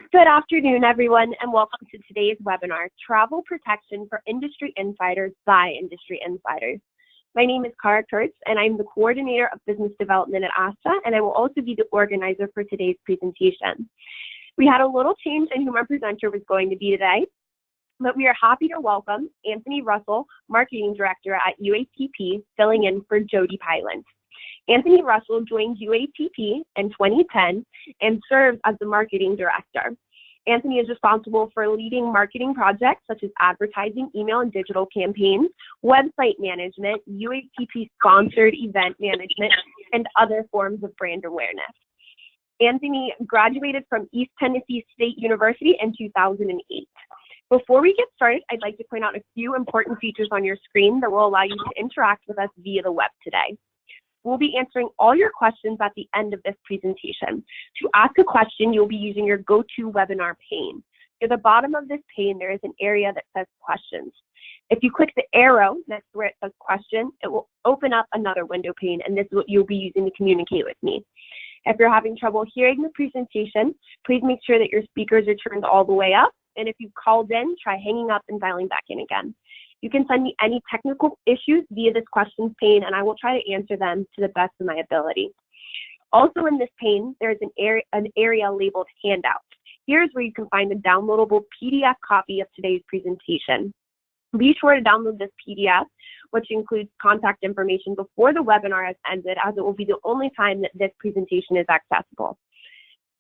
Good afternoon, everyone, and welcome to today's webinar, Travel Protection for Industry Insiders by Industry Insiders. My name is Cara Kurtz, and I'm the Coordinator of Business Development at ASTA, and I will also be the organizer for today's presentation. We had a little change in who our presenter was going to be today, but we are happy to welcome Anthony Russell, Marketing Director at UATP, filling in for Jody Pyland. Anthony Russell joined UATP in 2010 and serves as the Marketing Director. Anthony is responsible for leading marketing projects such as advertising, email and digital campaigns, website management, UATP-sponsored event management, and other forms of brand awareness. Anthony graduated from East Tennessee State University in 2008. Before we get started, I'd like to point out a few important features on your screen that will allow you to interact with us via the web today. We'll be answering all your questions at the end of this presentation. To ask a question, you'll be using your GoToWebinar pane. At the bottom of this pane, there is an area that says questions. If you click the arrow next to where it says question, it will open up another window pane, and this is what you'll be using to communicate with me. If you're having trouble hearing the presentation, please make sure that your speakers are turned all the way up. And if you've called in, try hanging up and dialing back in again. You can send me any technical issues via this questions pane, and I will try to answer them to the best of my ability. Also in this pane, there is an area labeled Handouts. Here's where you can find a downloadable PDF copy of today's presentation. Be sure to download this PDF, which includes contact information before the webinar has ended, as it will be the only time that this presentation is accessible.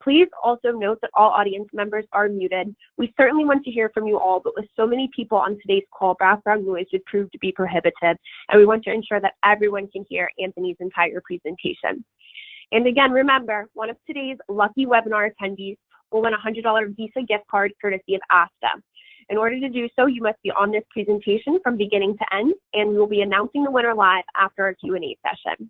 Please also note that all audience members are muted. We certainly want to hear from you all, but with so many people on today's call, background noise would prove to be prohibitive, and we want to ensure that everyone can hear Anthony's entire presentation. And again, remember, one of today's lucky webinar attendees will win a $100 Visa gift card courtesy of ASTA. In order to do so, you must be on this presentation from beginning to end, and we will be announcing the winner live after our Q&A session.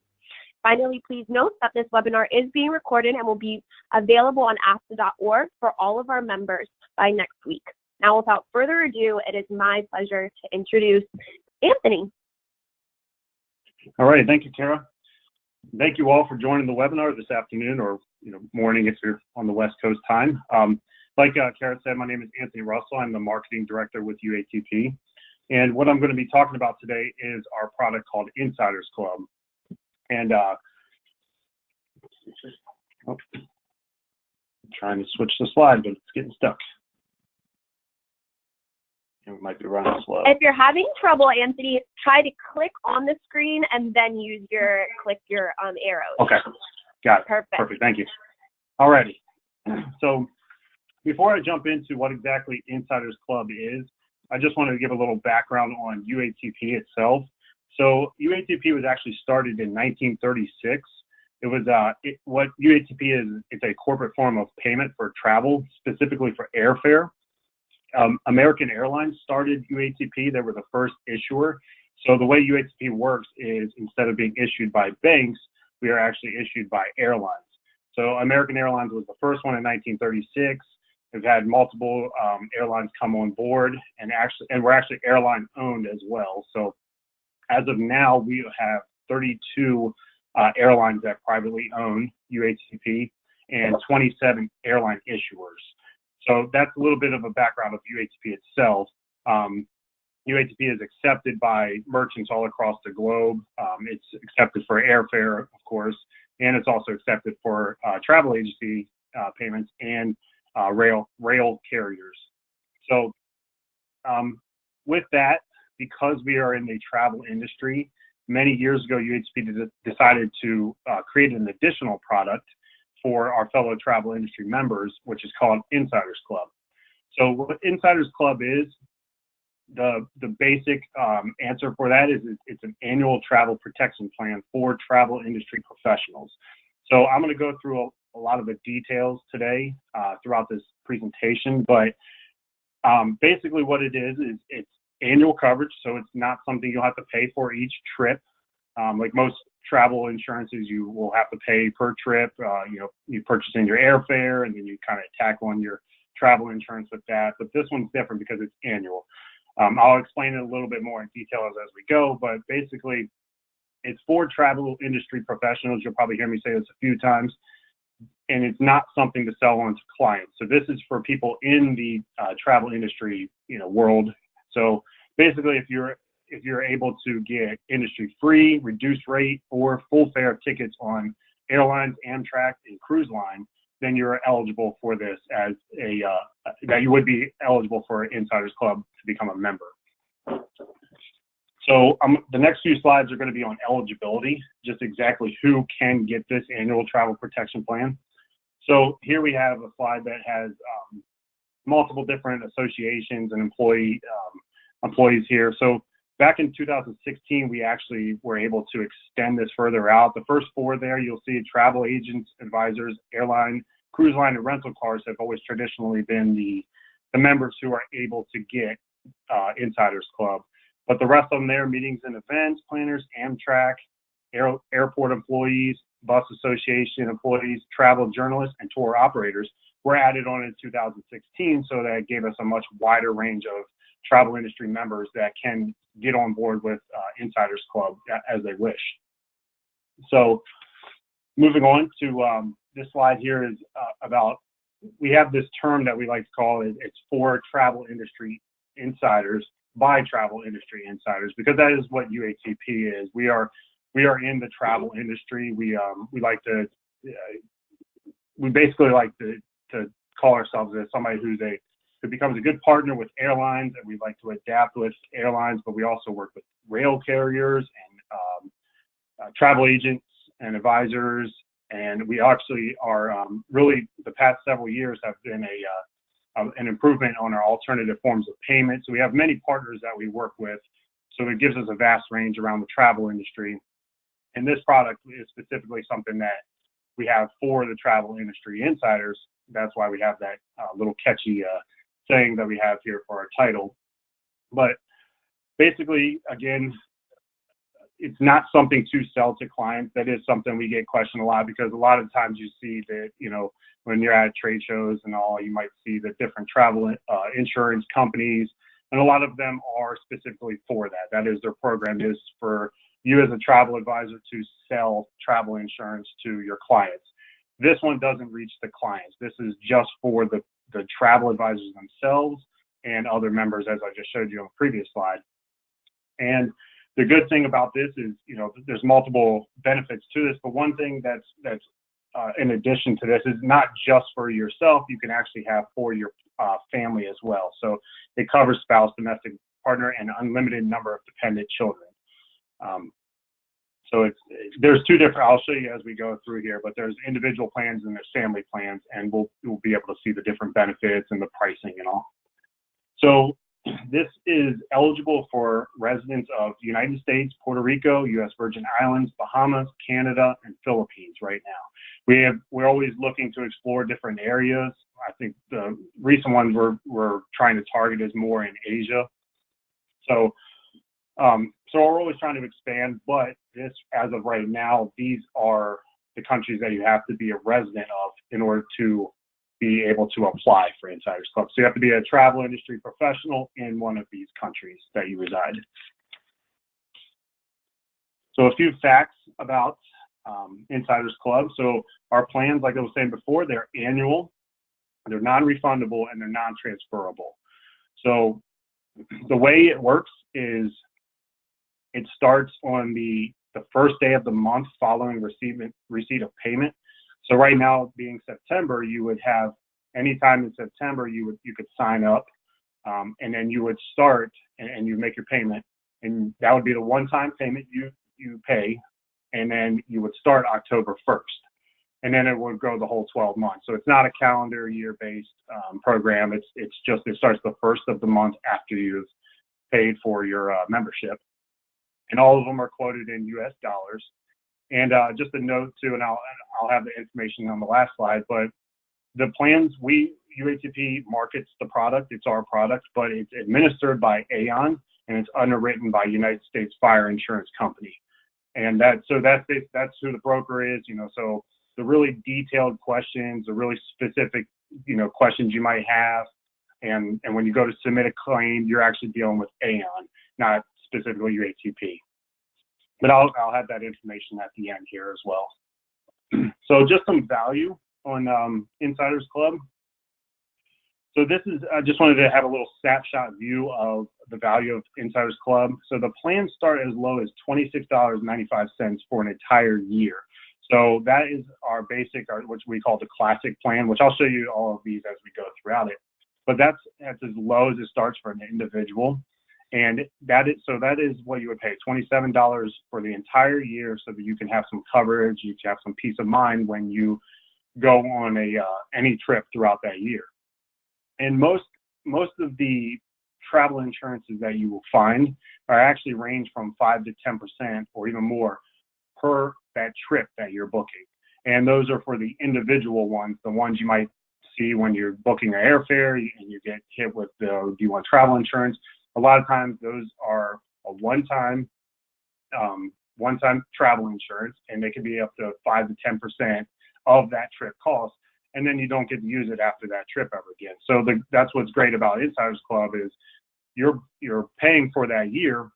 Finally, please note that this webinar is being recorded and will be available on asta.org for all of our members by next week. Now, without further ado, it is my pleasure to introduce Anthony. All right, thank you, Cara. Thank you all for joining the webinar this afternoon, or morning if you're on the West Coast time. Like Cara said, my name is Anthony Russell. I'm the Marketing Director with UATP. And what I'm going to be talking about today is our product called Insiders Club. And I'm trying to switch the slide, but it's getting stuck. It might be running slow. If you're having trouble, Anthony, try to click on the screen and then click your arrows. Okay, got it. Perfect. Thank you. Alrighty. So before I jump into what exactly Insiders Club is, I just wanted to give a little background on UATP itself. So UATP was actually started in 1936. It was what UATP is. It's a corporate form of payment for travel, specifically for airfare. American Airlines started UATP. They were the first issuer. So the way UATP works is instead of being issued by banks, we are actually issued by airlines. So American Airlines was the first one in 1936. We've had multiple airlines come on board, and we're actually airline owned as well. So as of now, we have 32 airlines that privately own UATP and 27 airline issuers. So that's a little bit of a background of UATP itself. UATP is accepted by merchants all across the globe. It's accepted for airfare, of course, and it's also accepted for travel agency payments and rail carriers. So with that, because we are in the travel industry, many years ago, UATP decided to create an additional product for our fellow travel industry members, which is called Insiders Club. So what Insiders Club is, the basic answer for that is it's an annual travel protection plan for travel industry professionals. So I'm going to go through a lot of the details today throughout this presentation, but basically what it is it's annual coverage, so it's not something you'll have to pay for each trip. Like most travel insurances, you will have to pay per trip. You purchase in your airfare, and then you kind of tack on your travel insurance with that. But this one's different because it's annual. I'll explain it a little bit more in detail as we go, but basically, it's for travel industry professionals. You'll probably hear me say this a few times. and it's not something to sell on to clients. So this is for people in the travel industry, world. So basically, if you're able to get industry free, reduced rate, or full fare tickets on airlines, Amtrak, and cruise line, then you're eligible for this as that you would be eligible for Insiders Club to become a member. So the next few slides are going to be on eligibility, just exactly who can get this annual travel protection plan. So here we have a slide that has multiple different associations and employees here. So back in 2016, we actually were able to extend this further out. The first four there, you'll see travel agents, advisors, airline, cruise line, and rental cars have always traditionally been the members who are able to get Insiders Club. But the rest of them there, meetings and events, planners, Amtrak, airport employees, bus association employees, travel journalists, and tour operators were added on in 2016, so that gave us a much wider range of travel industry members that can get on board with Insiders Club as they wish. So moving on to this slide here is about, we have this term that we like to call it, it's for travel industry insiders by travel industry insiders, because that is what UATP is. We are in the travel industry. We basically like to call ourselves as somebody who becomes a good partner with airlines, and we like to adapt with airlines, but we also work with rail carriers and travel agents and advisors. And we actually are really, the past several years have been an improvement on our alternative forms of payment. So we have many partners that we work with. So it gives us a vast range around the travel industry. And this product is specifically something that we have for the travel industry insiders. That's why we have that little catchy saying that we have here for our title. But basically, again, it's not something to sell to clients. That is something we get questioned a lot, because a lot of times you see that, when you're at trade shows and all, you might see the different travel insurance companies, and a lot of them are specifically for that. That is, their program is for you as a travel advisor to sell travel insurance to your clients. This one doesn't reach the clients. This is just for the travel advisors themselves and other members, as I just showed you on the previous slide. And the good thing about this is, there's multiple benefits to this, but one thing that's in addition to this is not just for yourself. You can actually have for your family as well. So it covers spouse, domestic partner, and unlimited number of dependent children. So there's two different, I'll show you as we go through here, but there's individual plans and there's family plans, and we'll be able to see the different benefits and the pricing and all. So this is eligible for residents of the United States, Puerto Rico, U.S. Virgin Islands, Bahamas, Canada, and Philippines right now. We're always looking to explore different areas. I think the recent ones we're trying to target is more in Asia. So we're always trying to expand, but this, as of right now, these are the countries that you have to be a resident of in order to be able to apply for Insiders Club. So you have to be a travel industry professional in one of these countries that you reside. So a few facts about Insiders Club. So our plans, like I was saying before, they're annual, they're non-refundable, and they're non-transferable. So the way it works is it starts on the first day of the month following receipt of payment. So right now, being September, you would have anytime in September you could sign up, and then you would start and you make your payment, and that would be the one-time payment you pay, and then you would start October 1st, and then it would go the whole 12 months. So it's not a calendar year-based program. It's just, it starts the first of the month after you've paid for your membership, and all of them are quoted in U.S. dollars. And just a note too, and I'll have the information on the last slide, but the plans, UATP markets the product, it's our product, but it's administered by Aon, and it's underwritten by United States Fire Insurance Company. And that's who the broker is, so the really detailed questions, the really specific, questions you might have, and when you go to submit a claim, you're actually dealing with Aon, not specifically UATP. But I'll have that information at the end here as well. So just some value on Insiders Club. So this is, I just wanted to have a little snapshot view of the value of Insiders Club. So the plans start as low as $26.95 for an entire year. So that is our basic, which we call the classic plan, which I'll show you all of these as we go throughout it. But that's as low as it starts for an individual. And that is what you would pay, $27 for the entire year, so that you can have some coverage, you can have some peace of mind when you go on any trip throughout that year. And most of the travel insurances that you will find are actually range from 5 to 10% or even more per that trip that you're booking. And those are for the individual ones, the ones you might see when you're booking an airfare and you get hit with do you want travel insurance? A lot of times those are a one-time travel insurance, and they can be up to 5 to 10% of that trip cost. And then you don't get to use it after that trip ever again. So that's what's great about Insiders Club is you're paying for that year,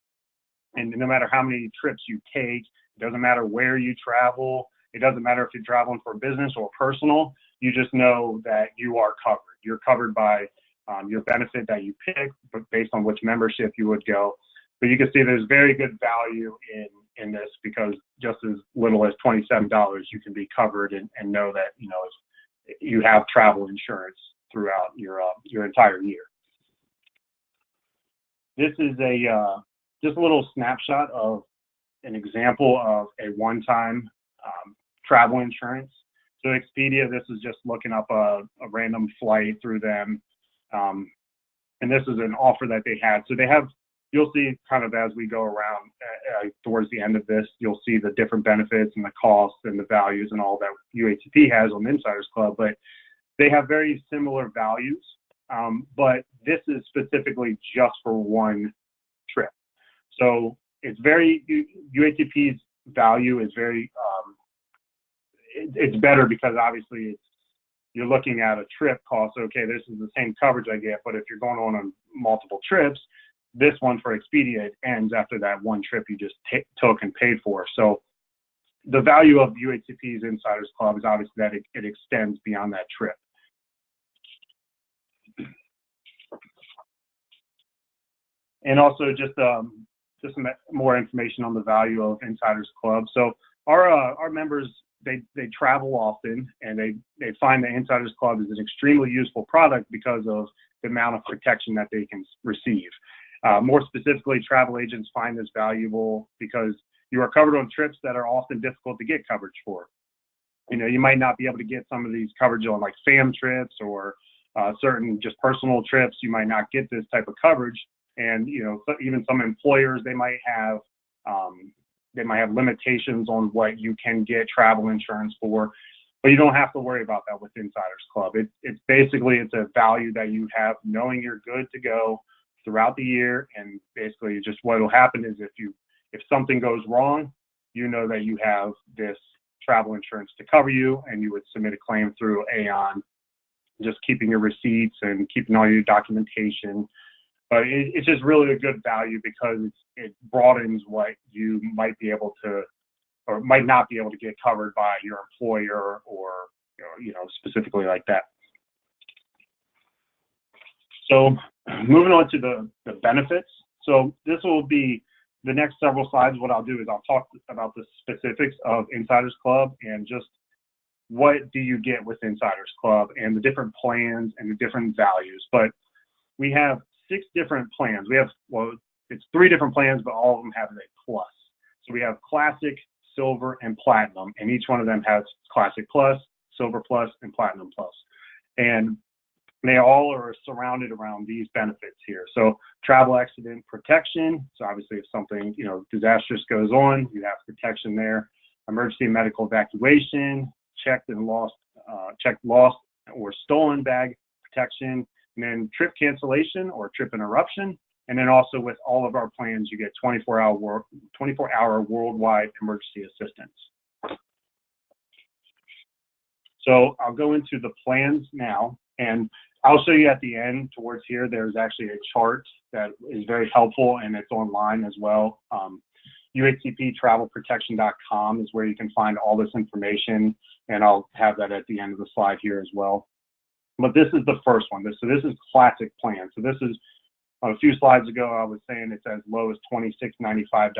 and no matter how many trips you take, it doesn't matter where you travel, it doesn't matter if you're traveling for business or personal, you just know that you are covered. You're covered by your benefit that you pick, but based on which membership you would go. But you can see there's very good value in this, because just as little as $27, you can be covered and know that you have travel insurance throughout your entire year. This is just a little snapshot of an example of a one-time travel insurance. So Expedia, this is just looking up a random flight through them. And this is an offer that they had. So you'll see kind of as we go around towards the end of this, you'll see the different benefits and the costs and the values and all that UATP has on the Insiders Club, but they have very similar values. But this is specifically just for one trip. So it's UATP's value is very, it's better because obviously you're looking at a trip cost. Okay, this is the same coverage I get, but if you're going on multiple trips, this one for Expedia, it ends after that one trip you just took and paid for. So the value of UATP's Insiders Club is obviously that it extends beyond that trip. And also just some more information on the value of Insiders Club. So our members, they travel often, and they find the Insiders Club is an extremely useful product because of the amount of protection that they can receive. More specifically, travel agents find this valuable because you are covered on trips that are often difficult to get coverage for. You might not be able to get some of these coverage on like fam trips or certain just personal trips. You might not get this type of coverage. And, even some employers, they might have limitations on what you can get travel insurance for, but you don't have to worry about that with Insiders Club. It's basically, it's a value that you have knowing you're good to go throughout the year. And basically just what will happen is if something goes wrong, you know that you have this travel insurance to cover you, and you would submit a claim through Aon, just keeping your receipts and keeping all your documentation. But it's just really a good value because it broadens what you might be able to or might not be able to get covered by your employer or specifically like that. So moving on to the benefits. So this will be the next several slides. What I'll do is I'll talk about the specifics of Insiders Club and just what do you get with Insiders Club and the different plans and the different values. But we have 6 different plans. It's 3 different plans, but all of them have a plus. So we have Classic, Silver, and Platinum, and each one of them has Classic Plus, Silver Plus, and Platinum Plus. And they all are surrounded around these benefits here. So travel accident protection. So obviously if something, disastrous goes on, you have protection there. Emergency medical evacuation, checked lost or stolen bag protection, and then trip cancellation or trip interruption. And then also with all of our plans, you get 24-hour worldwide emergency assistance. So I'll go into the plans now, and I'll show you at the end towards here, there's actually a chart that is very helpful, and it's online as well. UATPtravelprotection.com is where you can find all this information, and I'll have that at the end of the slide here as well. But this is the first one. So this is classic plan. So this is, a few slides ago, I was saying it's as low as $26.95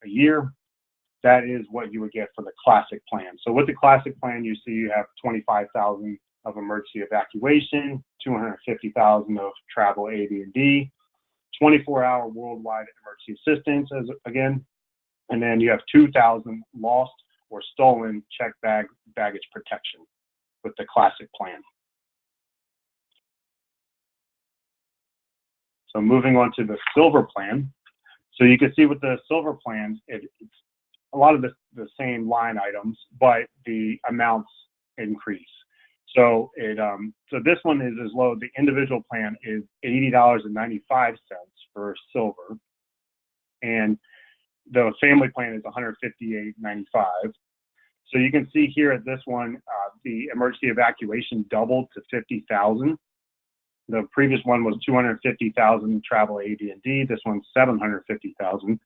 a year. That is what you would get for the classic plan. So with the classic plan, you see you have $25,000 of emergency evacuation, $250,000 of travel AD&D, 24-hour worldwide emergency assistance, again, and then you have $2,000 lost or stolen checked baggage protection with the classic plan. So moving on to the silver plan. So you can see with the silver plan, it's a lot of the same line items, but the amounts increase. So so this one is as low. The individual plan is $80.95 for silver, and the family plan is $158.95. So you can see here at this one, the emergency evacuation doubled to $50,000. The previous one was $250,000 travel AD&D. This one's $750,000.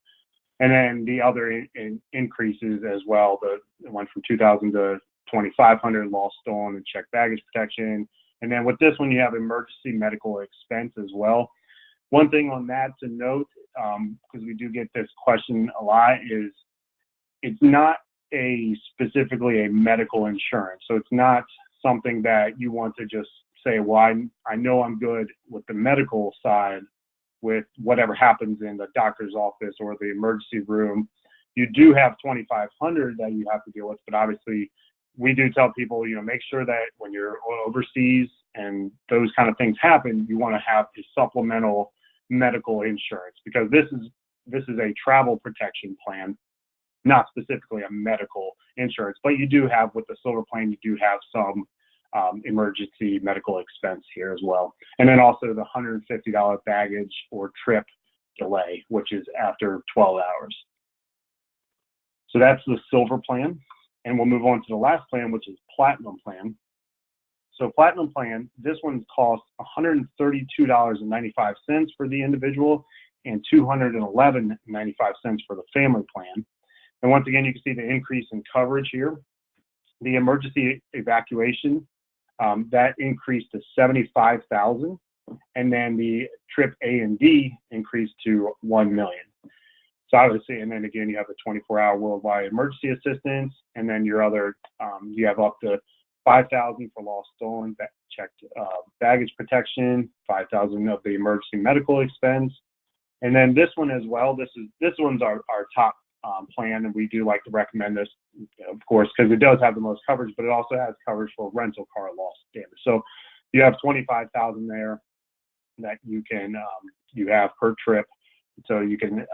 And then the other increases as well. The one from $2,000 to $2,500 lost, stolen, and checked baggage protection. And then with this one, you have emergency medical expense as well. One thing on that to note, because we do get this question a lot, is it's not specifically a medical insurance. So it's not something that you want to just say, well, I know I'm good with the medical side with whatever happens in the doctor's office or the emergency room. You do have $2,500 that you have to deal with, but obviously we do tell people, make sure that when you're overseas and those kind of things happen, you want to have a supplemental medical insurance, because this is a travel protection plan, not specifically a medical insurance. But you do have, with the silver plan, you do have some emergency medical expense here as well. And then also the $150 baggage or trip delay, which is after 12 hours. So that's the silver plan. And we'll move on to the last plan, which is platinum plan. So platinum plan, this one costs $132.95 for the individual and $211.95 for the family plan. And once again, you can see the increase in coverage here. The emergency evacuation, that increased to $75,000, and then the trip A&D increased to $1 million. So obviously, and then again, you have the 24-hour worldwide emergency assistance, and then your other, you have up to $5,000 for lost, stolen, checked baggage protection, $5,000 of the emergency medical expense, and then this one as well. This one's our top plan, and we do like to recommend this, of course, because it does have the most coverage, but it also has coverage for rental car loss damage. So you have $25,000 there that you can you have per trip. So you can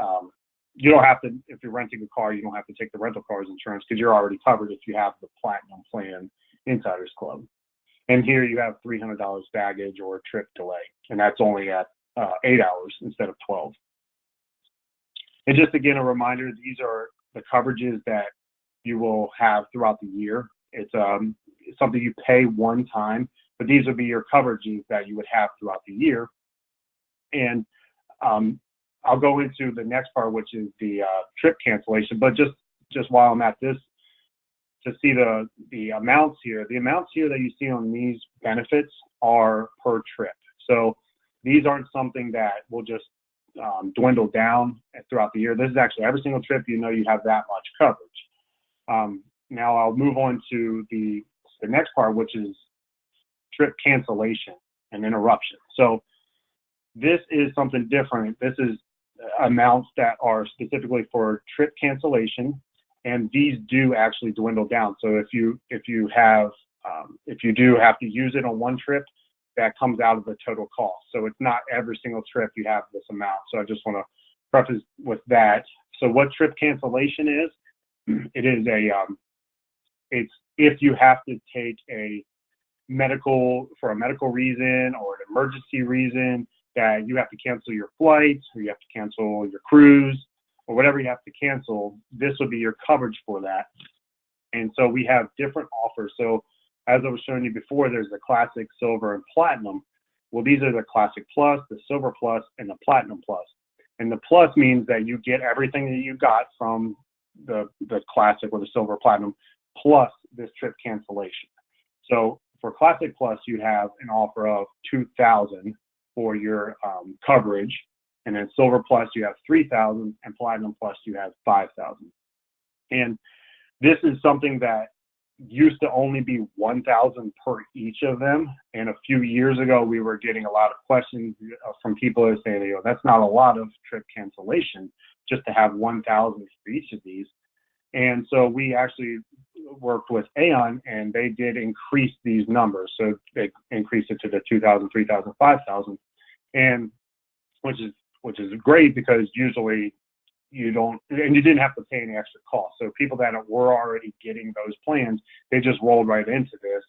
you don't have to, if you're renting a car, you don't have to take the rental car's insurance because you're already covered if you have the platinum plan Insiders Club. And here you have $300 baggage or trip delay, and that's only at 8 hours instead of 12. And just again, a reminder, these are the coverages that you will have throughout the year. It's something you pay one time, but these would be your coverages that you would have throughout the year. And I'll go into the next part, which is the trip cancellation. But just while I'm at this, to see the amounts here, the amounts here that you see on these benefits are per trip. So these aren't something that will just dwindle down throughout the year. This is actually every single trip, you have that much coverage. Now I'll move on to the next part, which is trip cancellation and interruption. So this is something different. This is amounts that are specifically for trip cancellation, and these do actually dwindle down. So if you do have to use it on one trip, that comes out of the total cost. So it's not every single trip you have this amount. So I just want to preface with that. So what trip cancellation is, it is it's if you have to take for a medical reason or an emergency reason, that you have to cancel your flights or you have to cancel your cruise or whatever you have to cancel, this will be your coverage for that. And so we have different offers. So as I was showing you before, there's the classic, silver, and platinum. Well, these are the classic plus, the silver plus, and the platinum plus. And the plus means that you get everything that you got from the Classic or the Silver Platinum plus this trip cancellation. So for Classic Plus, you have an offer of $2,000 for your coverage, and then Silver Plus you have $3,000, and Platinum Plus you have $5,000. And this is something that used to only be $1,000 per each of them. And a few years ago, we were getting a lot of questions from people that say, that's not a lot of trip cancellation just to have $1,000 for each of these. And so we actually worked with Aon, and they did increase these numbers. So they increased it to the 2,000, 3,000, 5,000, and which is great, because usually you didn't have to pay any extra cost. So people that were already getting those plans, they just rolled right into this,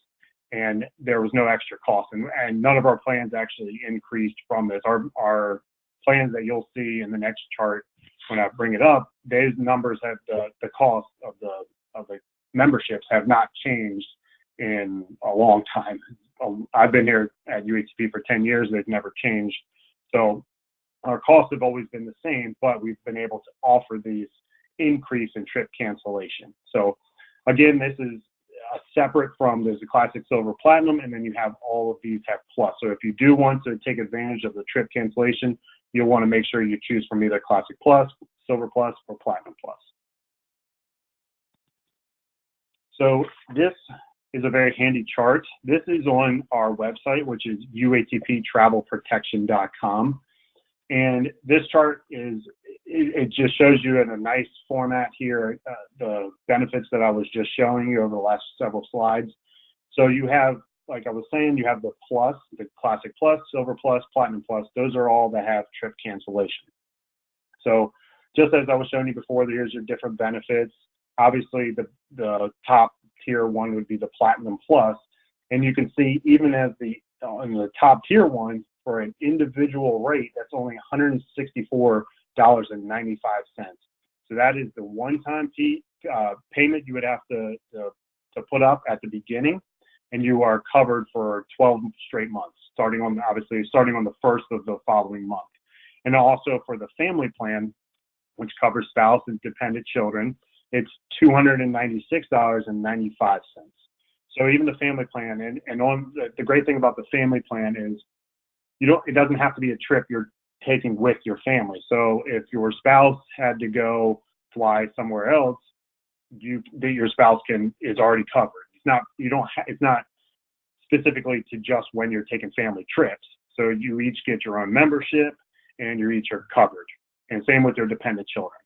and there was no extra cost. And none of our plans actually increased from this. Our plans that you'll see in the next chart when I bring it up, those numbers have the cost of the memberships have not changed in a long time. I've been here at UATP for 10 years. They've never changed. So our costs have always been the same, but we've been able to offer these increase in trip cancellation. So again, this is separate from, there's a Classic, Silver, Platinum, and then you have all of these have Plus. So if you do want to take advantage of the trip cancellation, you'll want to make sure you choose from either Classic Plus, Silver Plus, or Platinum Plus. So this is a very handy chart. This is on our website, which is uatptravelprotection.com. And this chart it just shows you in a nice format here the benefits that I was just showing you over the last several slides. So you have, like I was saying, you have the Plus, the Classic Plus, Silver Plus, Platinum Plus. Those are all that have trip cancellation. So just as I was showing you before, here's your different benefits. Obviously, the top tier one would be the Platinum Plus, and you can see even as on the top tier one, for an individual rate, that's only $164.95. So that is the one-time payment you would have to put up at the beginning, and you are covered for 12 straight months, starting on the first of the following month. And also for the family plan, which covers spouse and dependent children, it's $296.95. So even the family plan, and on the great thing about the family plan is it doesn't have to be a trip you're taking with your family. So if your spouse had to go fly somewhere else, your spouse is already covered. It's not specifically to just when you're taking family trips. So you each get your own membership, and you each are covered. And same with your dependent children.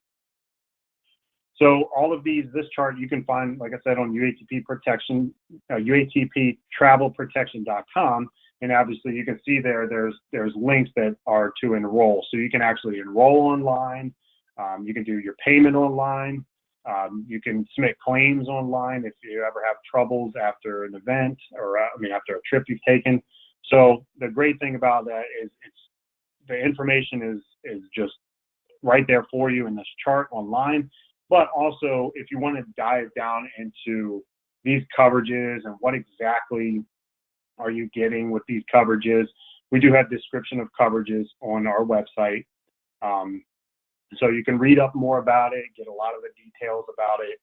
So all of this chart you can find, like I said, on UATPtravelprotection.com. And obviously you can see there's links that are to enroll. So you can actually enroll online. You can do your payment online. You can submit claims online if you ever have troubles after an event or after a trip you've taken. So the great thing about that is the information is just right there for you in this chart online. But also, if you want to dive down into these coverages and what exactly are you getting with these coverages, we do have description of coverages on our website. So you can read up more about it, get a lot of the details about it.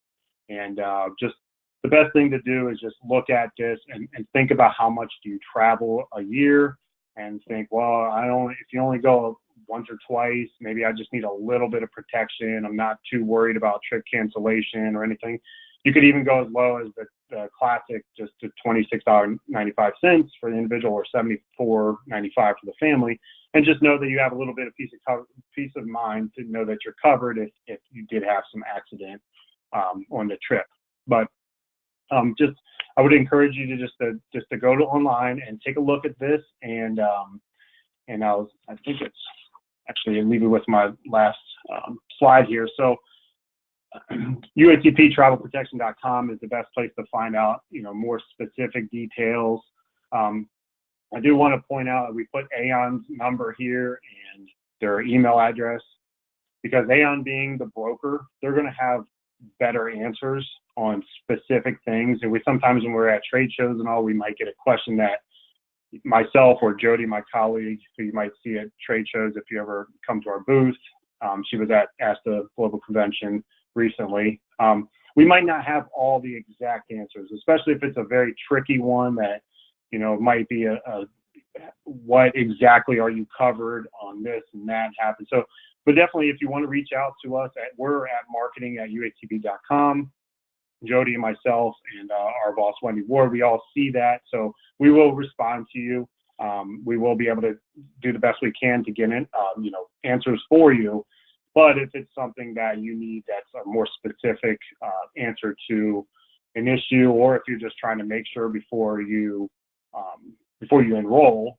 And just the best thing to do is just look at this and think about how much do you travel a year, and think, well, if you only go once or twice, maybe I just need a little bit of protection. I'm not too worried about trip cancellation or anything. You could even go as low as the Classic, just to $26.95 for the individual, or $74.95 for the family, and just know that you have a little bit of peace of mind to know that you're covered if you did have some accident on the trip. But I would encourage you to just to go to online and take a look at this, and I think it's actually, I'll leave you with my last slide here. So UATPtravelprotection.com is the best place to find out, more specific details. I do want to point out that we put Aon's number here and their email address, because Aon, being the broker, they're going to have better answers on specific things. And sometimes when we're at trade shows and all, we might get a question that myself or Jody, my colleague, who you might see at trade shows if you ever come to our booth. She was at ASTA Global Convention recently. We might not have all the exact answers, especially if it's a very tricky one that, might be what exactly are you covered on this and that happened. So, but definitely if you want to reach out to us, we're at marketing@uatp.com. Jody and myself and our boss, Wendy Ward, we all see that. So we will respond to you. We will be able to do the best we can to get in, answers for you. But if it's something that you need that's a more specific answer to an issue, or if you're just trying to make sure before you enroll,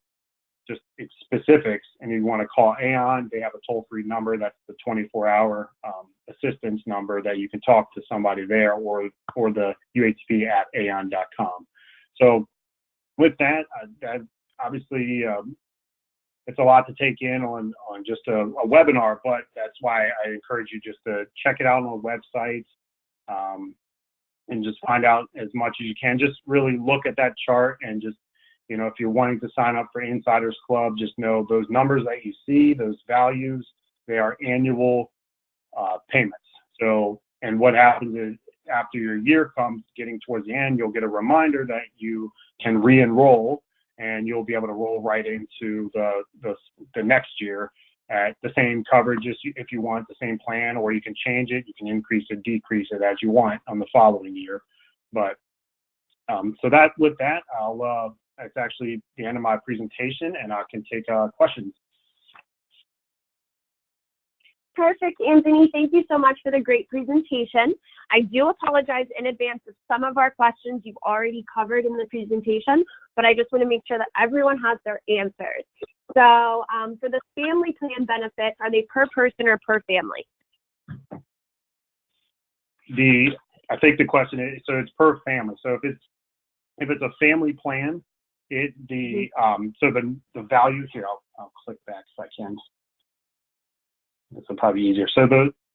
just it's specifics, and you want to call Aon, they have a toll-free number. That's the 24-hour assistance number that you can talk to somebody there, or the UATP at aon.com. So with that, that obviously it's a lot to take in on just a webinar, but that's why I encourage you just to check it out on the website and just find out as much as you can. Just really look at that chart, and just, if you're wanting to sign up for Insiders Club, just know those numbers that you see, those values, they are annual payments. So, and what happens is after your year comes, getting towards the end, you'll get a reminder that you can re-enroll, and you'll be able to roll right into the next year at the same coverage if you want, the same plan, or you can change it. You can increase or decrease it as you want on the following year. But so that with that, that's actually the end of my presentation, and I can take questions. Perfect, Anthony. Thank you so much for the great presentation. I do apologize in advance if some of our questions you've already covered in the presentation, but I just want to make sure that everyone has their answers. So for the family plan benefits, are they per person or per family? I think the question is, so it's per family. So if it's a family plan, so the values here, I'll click back if I can. This will probably be easier. So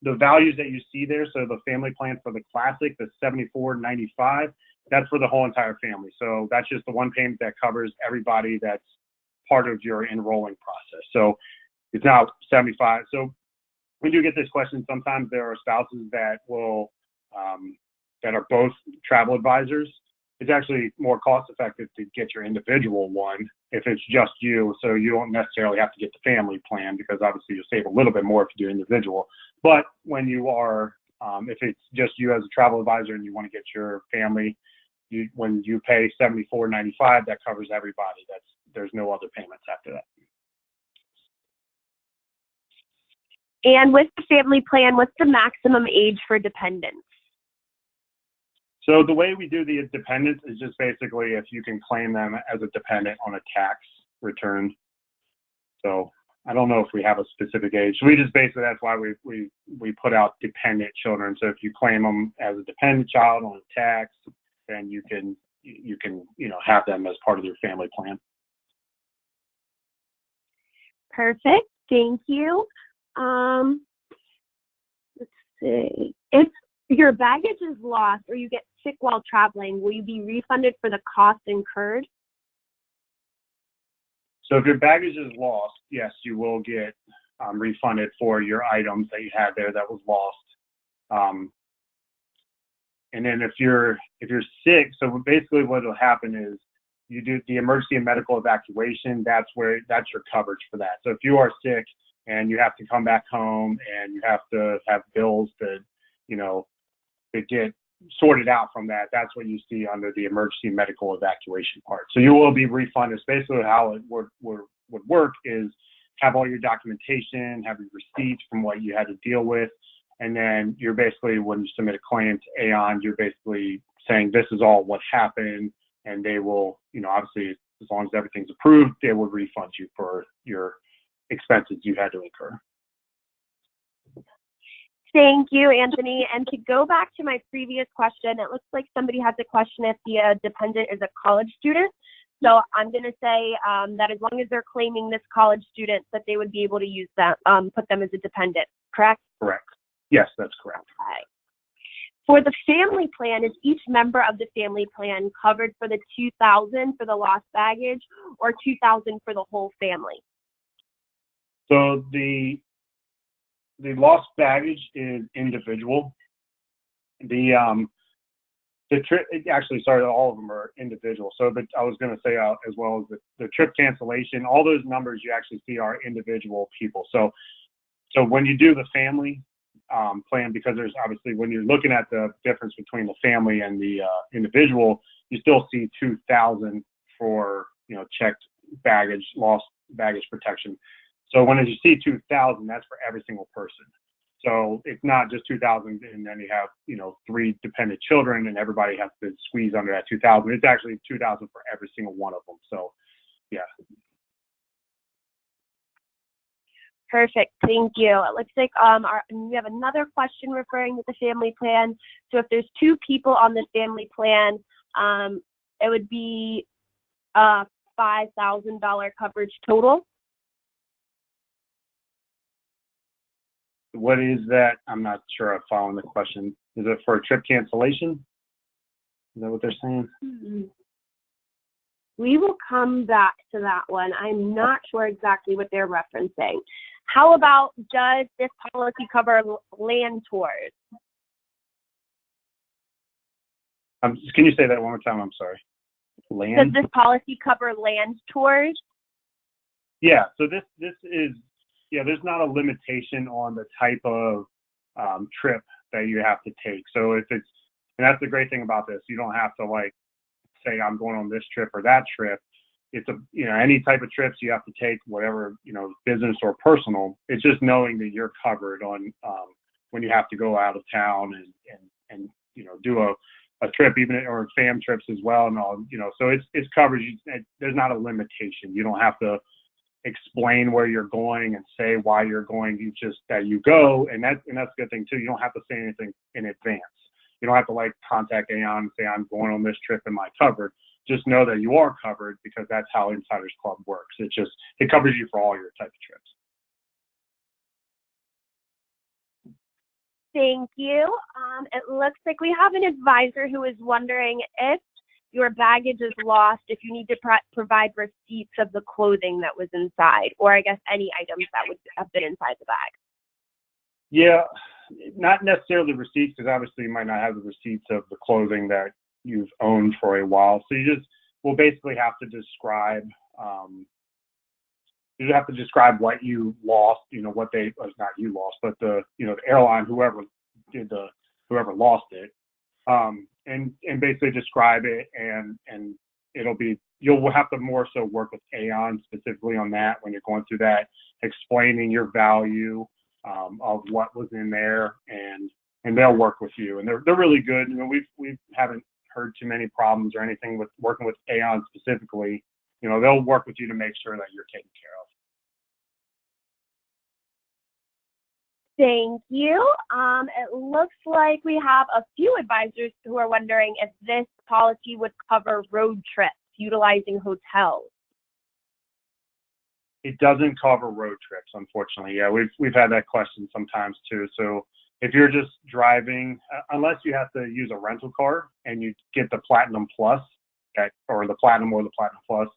the values that you see there, so the family plan for the classic, the $74.95, that's for the whole entire family. So that's just the one payment that covers everybody that's part of your enrolling process. So it's now $75. So we do get this question. Sometimes there are spouses that will that are both travel advisors. It's actually more cost effective to get your individual one if it's just you, so you don't necessarily have to get the family plan, because obviously you'll save a little bit more if you do individual. But when you are, if it's just you as a travel advisor and you want to get your family, when you pay $74.95, that covers everybody. There's no other payments after that. And with the family plan, what's the maximum age for dependents? So the way we do the dependents is just basically if you can claim them as a dependent on a tax return. So I don't know if we have a specific age. We just basically, that's why we put out dependent children. So if you claim them as a dependent child on a tax, then you can have them as part of your family plan. Perfect. Thank you. Let's see. If your baggage is lost or you get sick while traveling, will you be refunded for the cost incurred? So if your baggage is lost, yes, you will get refunded for your items that you had there that was lost. And then if you're sick, so basically what will happen is you do the emergency and medical evacuation. That's your coverage for that. So if you are sick and you have to come back home and you have to have bills to get sorted out from that, that's what you see under the emergency medical evacuation part. So you will be refunded. Basically how it would work is have all your documentation, have your receipts from what you had to deal with, and then you're basically, when you submit a claim to Aon, you're basically saying this is all what happened, and they will, obviously as long as everything's approved, they will refund you for your expenses you had to incur. Thank you, Anthony. And to go back to my previous question, it looks like somebody has a question if the dependent is a college student. So I'm going to say that as long as they're claiming this college student, that they would be able to use that, put them as a dependent, correct? Correct. Yes, that's correct. Okay. For the family plan, is each member of the family plan covered for the $2,000 for the lost baggage or $2,000 for the whole family? So the lost baggage is individual. The trip, actually, sorry, all of them are individual. So I was going to say as well as the trip cancellation, all those numbers you actually see are individual people. So when you do the family plan, because there's obviously, when you're looking at the difference between the family and the individual, you still see 2,000 for, checked baggage, lost baggage protection. So when you see 2,000, that's for every single person. So it's not just 2,000 and then you have, 3 dependent children and everybody has to squeeze under that 2,000. It's actually 2,000 for every single one of them. So, yeah. Perfect. Thank you. It looks like we have another question referring to the family plan. So if there's 2 people on the family plan, it would be a $5,000 coverage total. What is that? I'm not sure I'm following the question. Is it for a trip cancellation? Is that what they're saying? Mm-hmm. We will come back to that one. I'm not sure exactly what they're referencing. How about, does this policy cover land tours? Can you say that one more time? I'm sorry. Land? Does this policy cover land tours? Yeah, so this is, there's not a limitation on the type of trip that you have to take. So and that's the great thing about this. You don't have to say I'm going on this trip or that trip. It's any type of trips you have to take, whatever, business or personal. It's just knowing that you're covered on when you have to go out of town and do a trip, even, or fam trips as well, and all, so it's covered. There's not a limitation. You don't have to explain where you're going and say why you're going. You just that you go, and that's a good thing too. You don't have to say anything in advance. You don't have to contact Aon and say I'm going on this trip, am I covered? Just know that you are covered, because that's how Insiders Club works. It covers you for all your type of trips. Thank you. It looks like we have an advisor who is wondering if your baggage is lost, if you need to provide receipts of the clothing that was inside, or I guess any items that would have been inside the bag. Yeah, not necessarily receipts, because obviously you might not have the receipts of the clothing that you've owned for a while. So you will basically have to describe, what you lost, what not you lost, but the airline, whoever lost it, and basically describe it, and you'll have to more so work with Aon specifically on that when you're going through that, explaining your value of what was in there, and they'll work with you, and they're really good. We haven't heard too many problems or anything with working with Aon specifically. They'll work with you to make sure that you're taken care of. Thank you. It looks like we have a few advisors who are wondering if this policy would cover road trips utilizing hotels. It doesn't cover road trips, unfortunately. Yeah, we've had that question sometimes too. So if you're just driving, unless you have to use a rental car and you get the Platinum Plus, or the Platinum Plus,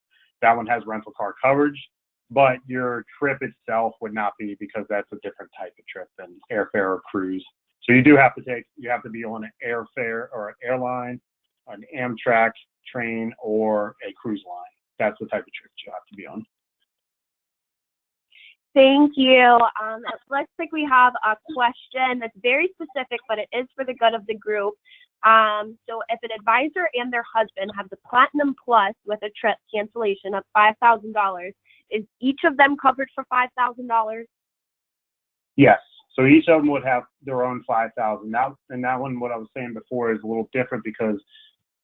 that one has rental car coverage. But your trip itself would not be, because that's a different type of trip than airfare or cruise. So you have to be on an airfare or an airline, an Amtrak train, or a cruise line. That's the type of trip you have to be on. Thank you. It looks like we have a question that's very specific, but it is for the good of the group. So if an advisor and their husband have the Platinum Plus with a trip cancellation of $5,000, is each of them covered for $5,000? Yes. So each of them would have their own $5,000. Now, and that one, what I was saying before, is a little different, because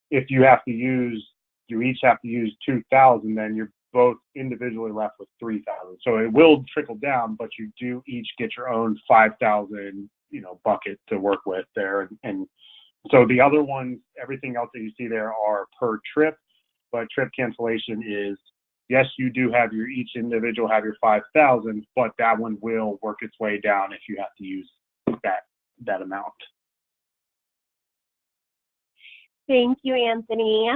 if you each have to use $2,000, then you're both individually left with $3,000. So it will trickle down, but you do each get your own $5,000, bucket to work with there. And so the other ones, everything else that you see there are per trip, but trip cancellation is, yes, you do have each individual have your $5,000, but that one will work its way down if you have to use that amount. Thank you, Anthony.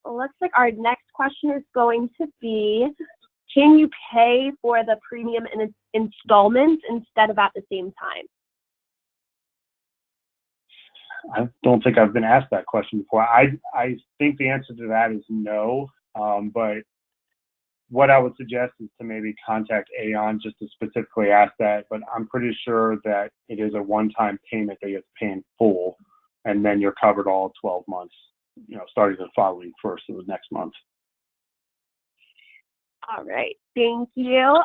Looks like our next question is going to be, can you pay for the premium in installments instead of at the same time? I don't think I've been asked that question before. I think the answer to that is no, but what I would suggest is to maybe contact Aon just to specifically ask that, but I'm pretty sure that it is a one-time payment that you have to pay in full, and then you're covered all 12 months, starting the following first of the next month. All right, thank you.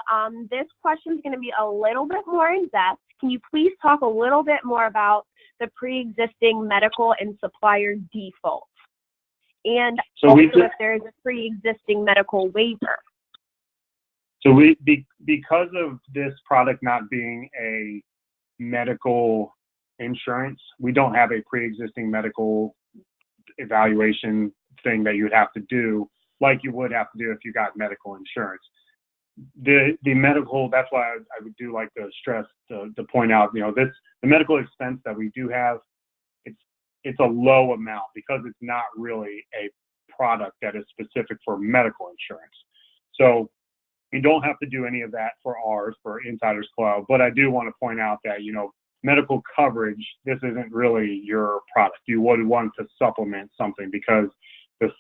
This question is going to be a little bit more in depth. Can you please talk a little bit more about the pre-existing medical and supplier default? And so also if there's a pre-existing medical waiver. So because of this product not being a medical insurance, we don't have a pre-existing medical evaluation thing that you would have to do like you would have to do if you got medical insurance. The medical, that's why I would do like to stress to point out, the medical expense that we do have, it's a low amount because it's not really a product that is specific for medical insurance. So you don't have to do any of that for ours, for Insiders Club. But I do want to point out that, medical coverage, this isn't really your product. You would want to supplement something because the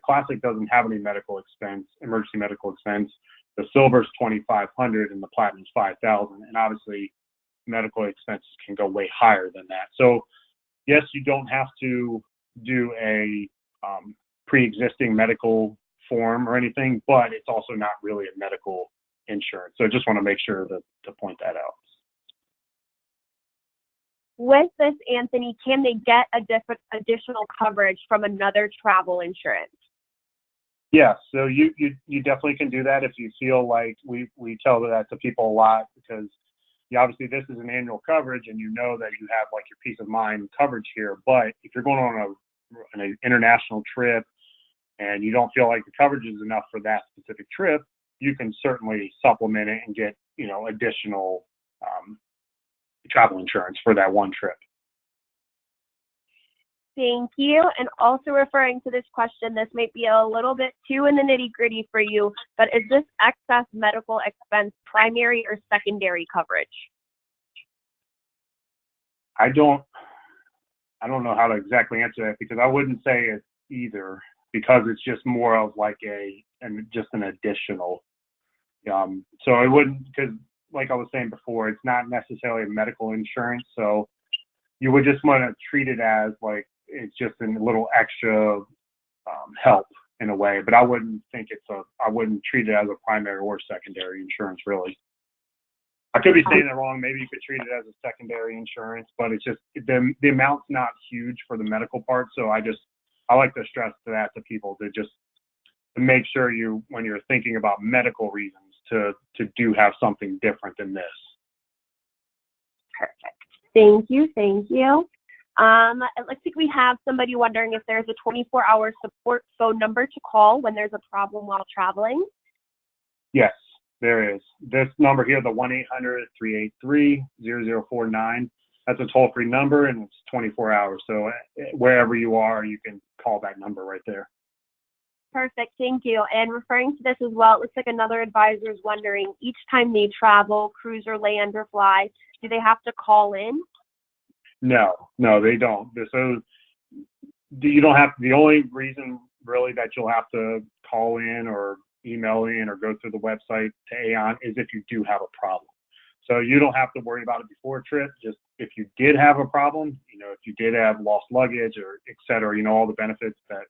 Classic doesn't have any medical expense, emergency medical expense. The Silver's $2,500 and the Platinum's $5,000. And obviously medical expenses can go way higher than that. So yes, you don't have to do a pre-existing medical form or anything, but it's also not really a medical insurance. So I just want to make sure to point that out. With this, Anthony, can they get additional coverage from another travel insurance? Yeah, so you definitely can do that if you feel like we tell that to people a lot because obviously this is an annual coverage and you know that you have like your peace of mind coverage here. But if you're going on an international trip and you don't feel like the coverage is enough for that specific trip, you can certainly supplement it and get additional travel insurance for that one trip. Thank you. And also referring to this question, this might be a little bit too in the nitty-gritty for you, but is this excess medical expense primary or secondary coverage? I don't know how to exactly answer that because I wouldn't say it's either because it's just more of like just an additional. So it wouldn't, because like I was saying before, it's not necessarily a medical insurance. So you would just want to treat it as like it's just a little extra help in a way. But I wouldn't treat it as a primary or secondary insurance really. I could be saying that wrong. Maybe you could treat it as a secondary insurance, but it's just the amount's not huge for the medical part. So I like to stress that to people to make sure when you're thinking about medical reasons to do have something different than this. Perfect. Thank you. It looks like we have somebody wondering if there's a 24-hour support phone number to call when there's a problem while traveling. Yes, there is. This number here, the 1-800-383-0049. That's a toll-free number and it's 24 hours. So wherever you are, you can call that number right there. Perfect, thank you. And referring to this as well, it looks like another advisor is wondering, each time they travel, cruise or land or fly, do they have to call in? No, they don't. So you don't have to. The only reason really that you'll have to call in or email in or go through the website to Aon is if you do have a problem. So you don't have to worry about it before a trip. Just if you did have a problem, if you did have lost luggage or et cetera, all the benefits that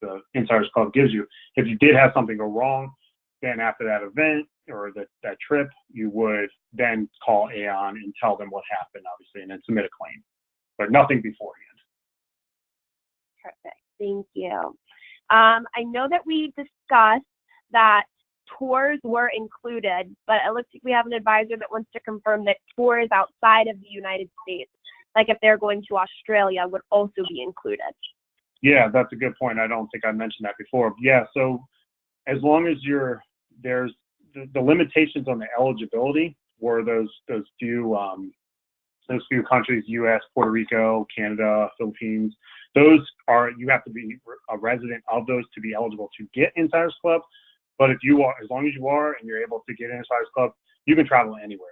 the Insiders Club gives you. If you did have something go wrong, then after that event or that trip, you would then call Aon and tell them what happened, obviously, and then submit a claim, but nothing beforehand. Perfect, thank you. I know that we discussed that tours were included, but it looks like we have an advisor that wants to confirm that tours outside of the United States, like if they're going to Australia, would also be included. Yeah, that's a good point. I don't think I mentioned that before. Yeah, so as long as there's the limitations on the eligibility were those few countries, U.S., Puerto Rico, Canada, Philippines. Those are, you have to be a resident of those to be eligible to get Insiders Club. But if you are, as long as you are and you're able to get Insiders Club, you can travel anywhere.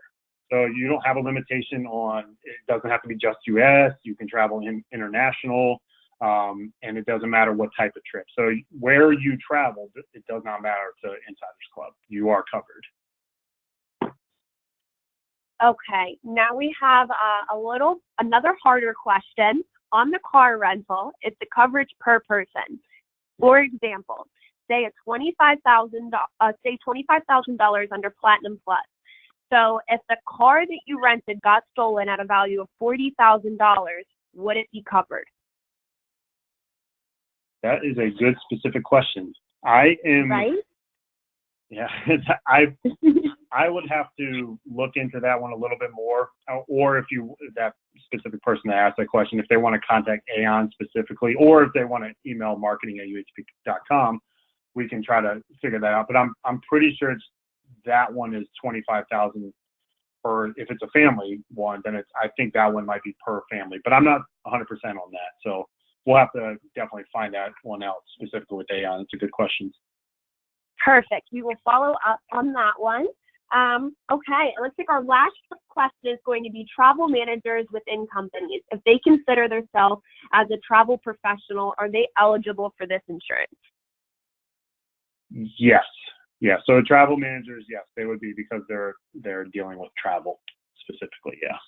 So you don't have a limitation on, it doesn't have to be just US, you can travel international, and it doesn't matter what type of trip. So where you travel, it does not matter to Insiders Club. You are covered. Okay, now we have another harder question on the car rental. It's the coverage per person. For example, say $25,000 under Platinum Plus. So if the car that you rented got stolen at a value of $40,000, would it be covered? That is a good specific question. I am right. Yeah, I would have to look into that one a little bit more, or if that specific person that asked that question, if they want to contact Aon specifically, or if they want to email marketing@uatp.com, we can try to figure that out. But I'm pretty sure that one is $25,000 per. If it's a family one, then I think that one might be per family. But I'm not 100% on that, so we'll have to definitely find that one out specifically with Aon. It's a good question. Perfect. We will follow up on that one. Okay, it looks like our last question is going to be travel managers within companies. If they consider themselves as a travel professional, are they eligible for this insurance? Yes. Yeah. So travel managers, yes, they would be, because they're dealing with travel specifically. Yeah.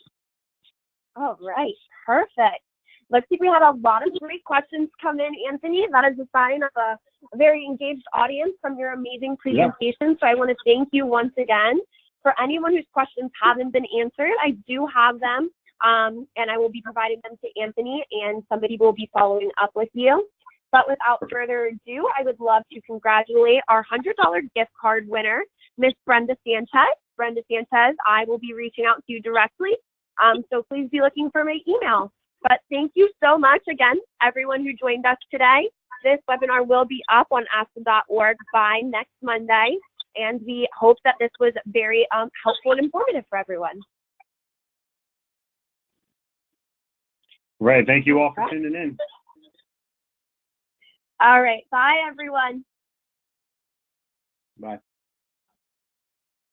All right. Perfect. Looks like we had a lot of great questions come in, Anthony. That is a sign of a very engaged audience from your amazing presentation. Yeah. So I want to thank you once again. For anyone whose questions haven't been answered, I do have them, and I will be providing them to Anthony, and somebody will be following up with you. But without further ado, I would love to congratulate our $100 gift card winner, Miss Brenda Sanchez. Brenda Sanchez, I will be reaching out to you directly, so please be looking for my email. But thank you so much again, everyone who joined us today. This webinar will be up on ASTA.org by next Monday, and we hope that this was very helpful and informative for everyone. Right. Thank you all for tuning in. All right. Bye, everyone. Bye.